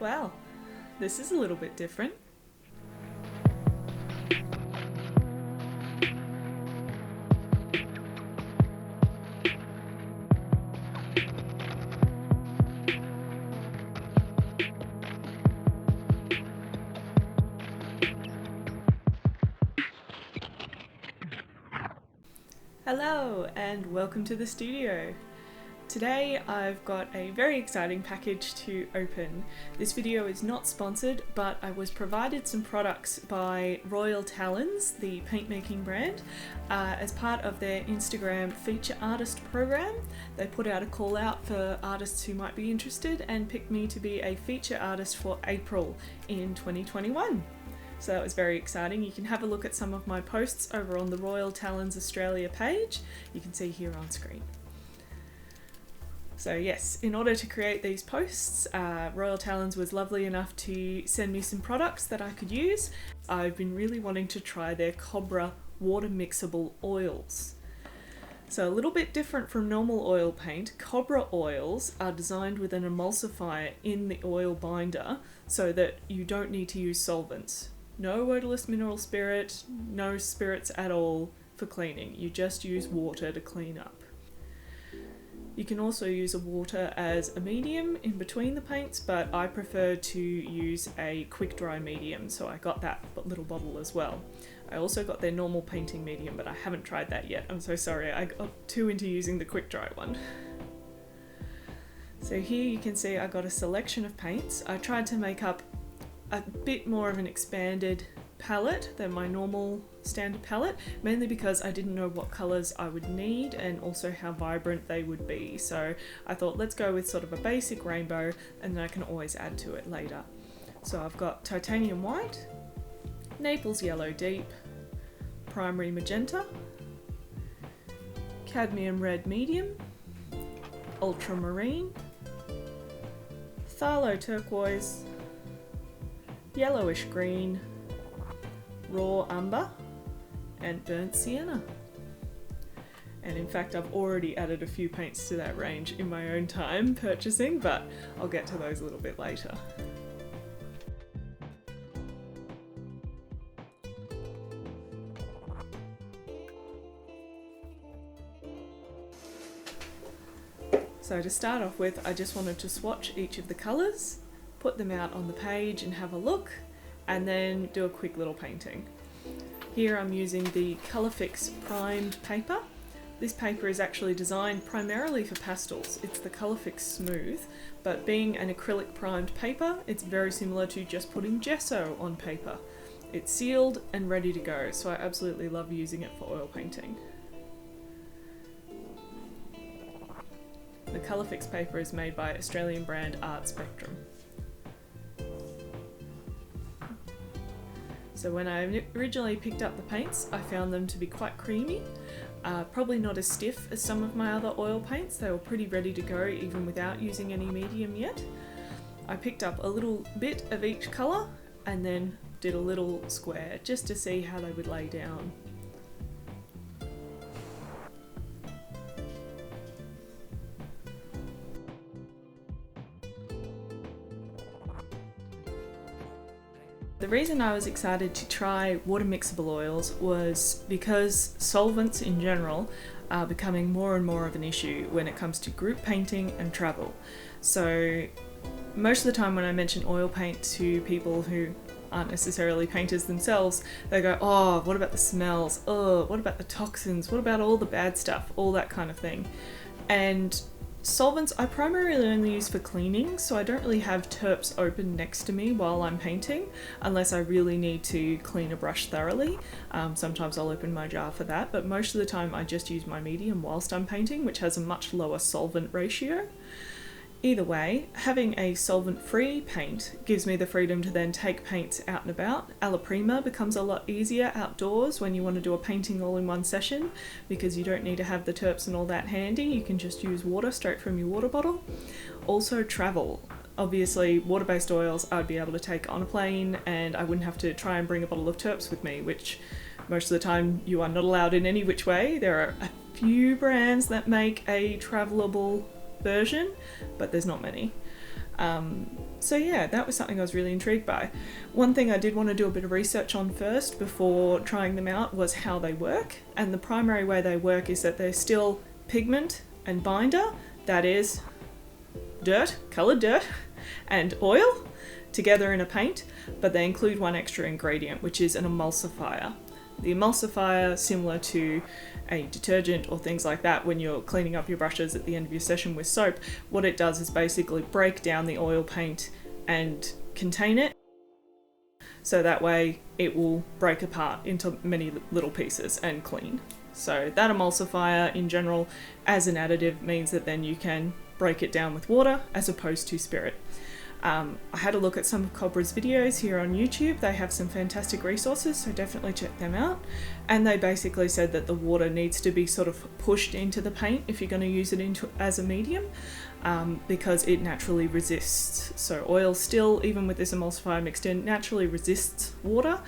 Well, this is a little bit different. Hello and welcome to the studio. Today I've got a very exciting package to open. This video is not sponsored, but I was provided some products by Talens, the paint making brand, as part of their Instagram feature artist program. They put out a call out for artists who might be interested and picked me to be a feature artist for April in 2021. So that was very exciting. You can have a look at some of my posts over on the Royal Talens Australia page. You can see here on screen. So yes, in order to create these posts, Royal Talens was lovely enough to send me some products that I could use. I've been really wanting to try their Cobra water-mixable oils. So a little bit different from normal oil paint, Cobra oils are designed with an emulsifier in the oil binder so that you don't need to use solvents. No odorless mineral spirit, no spirits at all for cleaning. You just use water to clean up. You can also use a water as a medium in between the paints, but I prefer to use a quick dry medium, so I got that little bottle as well. I also got their normal painting medium, but I haven't tried that yet. I'm so sorry, I got too into using the quick dry one. So here you can see I got a selection of paints. I tried to make up a bit more of an expanded palette than my normal standard palette, mainly because I didn't know what colours I would need and also how vibrant they would be. So I thought let's go with sort of a basic rainbow and then I can always add to it later. So I've got titanium white, Naples yellow deep, primary magenta, cadmium red medium, ultramarine, phthalo turquoise, yellowish green, raw umber, and burnt sienna. And in fact I've already added a few paints to that range in my own time purchasing, but I'll get to those a little bit later. So to start off with, I just wanted to swatch each of the colours, put them out on the page and have a look, and then do a quick little painting. Here I'm using the Colourfix primed paper. This paper is actually designed primarily for pastels. It's the Colourfix Smooth, but being an acrylic primed paper, it's very similar to just putting gesso on paper. It's sealed and ready to go, so I absolutely love using it for oil painting. The Colourfix paper is made by Australian brand Art Spectrum. So when I originally picked up the paints, I found them to be quite creamy, probably not as stiff as some of my other oil paints. They were pretty ready to go even without using any medium yet. I picked up a little bit of each colour and then did a little square just to see how they would lay down. The reason I was excited to try water-mixable oils was because solvents in general are becoming more and more of an issue when it comes to group painting and travel. So most of the time when I mention oil paint to people who aren't necessarily painters themselves, they go, oh, what about the smells? Oh, what about the toxins? What about all the bad stuff? All that kind of thing. And solvents I primarily only use for cleaning, so I don't really have terps open next to me while I'm painting unless I really need to clean a brush thoroughly. Sometimes I'll open my jar for that, but most of the time I just use my medium whilst I'm painting, which has a much lower solvent ratio. Either way, having a solvent-free paint gives me the freedom to then take paints out and about. Alla prima becomes a lot easier outdoors when you want to do a painting all in one session because you don't need to have the terps and all that handy. You can just use water straight from your water bottle. Also travel. Obviously, water-based oils I'd be able to take on a plane and I wouldn't have to try and bring a bottle of terps with me, which most of the time you are not allowed in any which way. There are a few brands that make a travelable version, but there's not many. So yeah, that was something I was really intrigued by. One thing I did want to do a bit of research on first before trying them out was how they work, and the primary way they work is that they're still pigment and binder, that is dirt, coloured dirt, and oil together in a paint, but they include one extra ingredient, which is an emulsifier. The emulsifier, similar to a detergent or things like that when you're cleaning up your brushes at the end of your session with soap, what it does is basically break down the oil paint and contain it, so that way it will break apart into many little pieces and clean. So that emulsifier in general as an additive means that then you can break it down with water as opposed to spirit. I had a look at some of Cobra's videos here on YouTube. They have some fantastic resources, so definitely check them out. And they basically said that the water needs to be sort of pushed into the paint if you're going to use it as a medium, because it naturally resists. So oil still, even with this emulsifier mixed in, naturally resists water,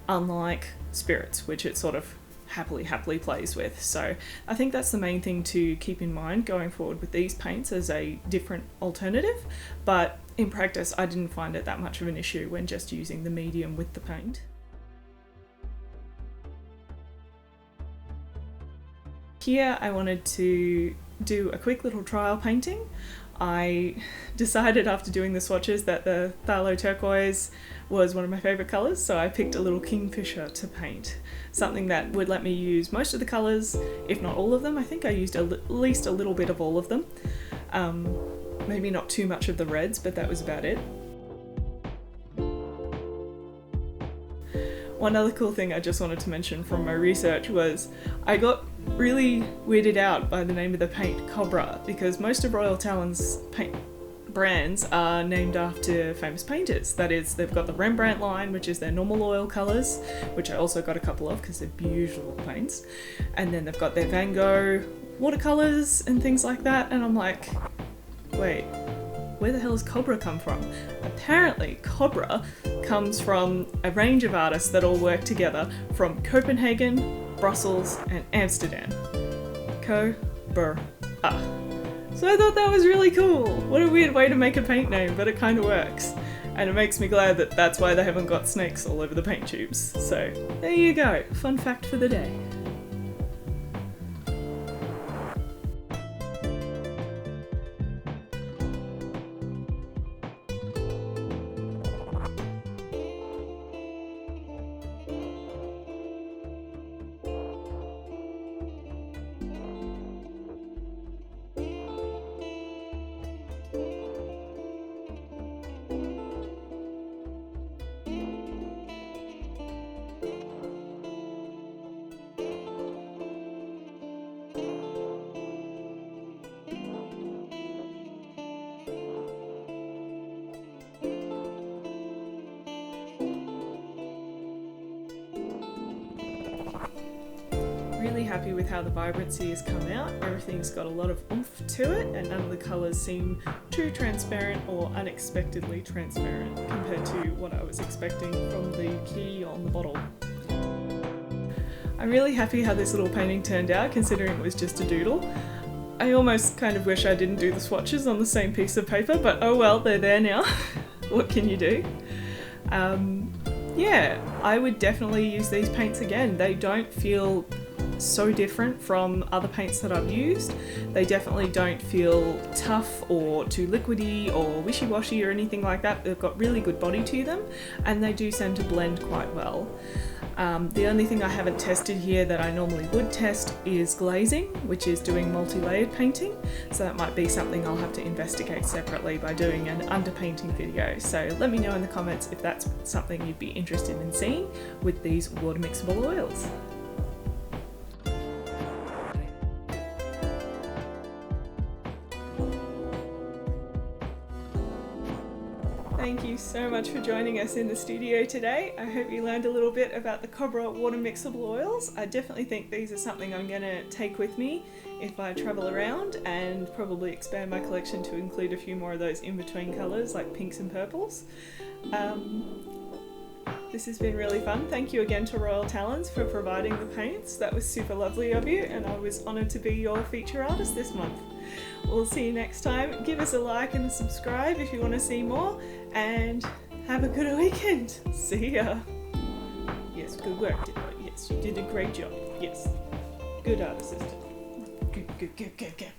unlike spirits, which it sort of happily plays with. So I think that's the main thing to keep in mind going forward with these paints as a different alternative, but in practice I didn't find it that much of an issue when just using the medium with the paint. Here I wanted to do a quick little trial painting. I decided after doing the swatches that the phthalo turquoise was one of my favourite colours, so I picked a little Kingfisher to paint. Something that would let me use most of the colours, if not all of them. I think I used at least a little bit of all of them. Maybe not too much of the reds, but that was about it. One other cool thing I just wanted to mention from my research was I got really weirded out by the name of the paint Cobra, because most of Royal Talens paint brands are named after famous painters. That is, they've got the Rembrandt line, which is their normal oil colours, which I also got a couple of because they're beautiful paints, and then they've got their Van Gogh watercolours and things like that, and I'm like, wait, where the hell has Cobra come from? Apparently Cobra comes from a range of artists that all work together from Copenhagen, Brussels and Amsterdam. Cobra. So I thought that was really cool. What a weird way to make a paint name, but it kind of works. And it makes me glad that that's why they haven't got snakes all over the paint tubes. So there you go, fun fact for the day. Really happy with how the vibrancy has come out. Everything's got a lot of oomph to it, and none of the colours seem too transparent or unexpectedly transparent compared to what I was expecting from the key on the bottle. I'm really happy how this little painting turned out, considering it was just a doodle. I almost kind of wish I didn't do the swatches on the same piece of paper, but oh well, they're there now. What can you do? Yeah, I would definitely use these paints again. They don't feel so different from other paints that I've used. They definitely don't feel tough or too liquidy or wishy-washy or anything like that. They've got really good body to them, and they do tend to blend quite well. The only thing I haven't tested here that I normally would test is glazing, which is doing multi-layered painting, so that might be something I'll have to investigate separately by doing an underpainting video. So let me know in the comments if that's something you'd be interested in seeing with these water-mixable oils. Thank you so much for joining us in the studio today. I hope you learned a little bit about the Cobra water-mixable oils. I definitely think these are something I'm going to take with me if I travel around, and probably expand my collection to include a few more of those in-between colours like pinks and purples. This has been really fun. Thank you again to Royal Talens for providing the paints. That was super lovely of you, and I was honoured to be your feature artist this month. We'll see you next time. Give us a like and a subscribe if you want to see more, and have a good weekend. See ya. Yes, good work, Dipper. Yes, you did a great job. Yes. Good art assistant. Good.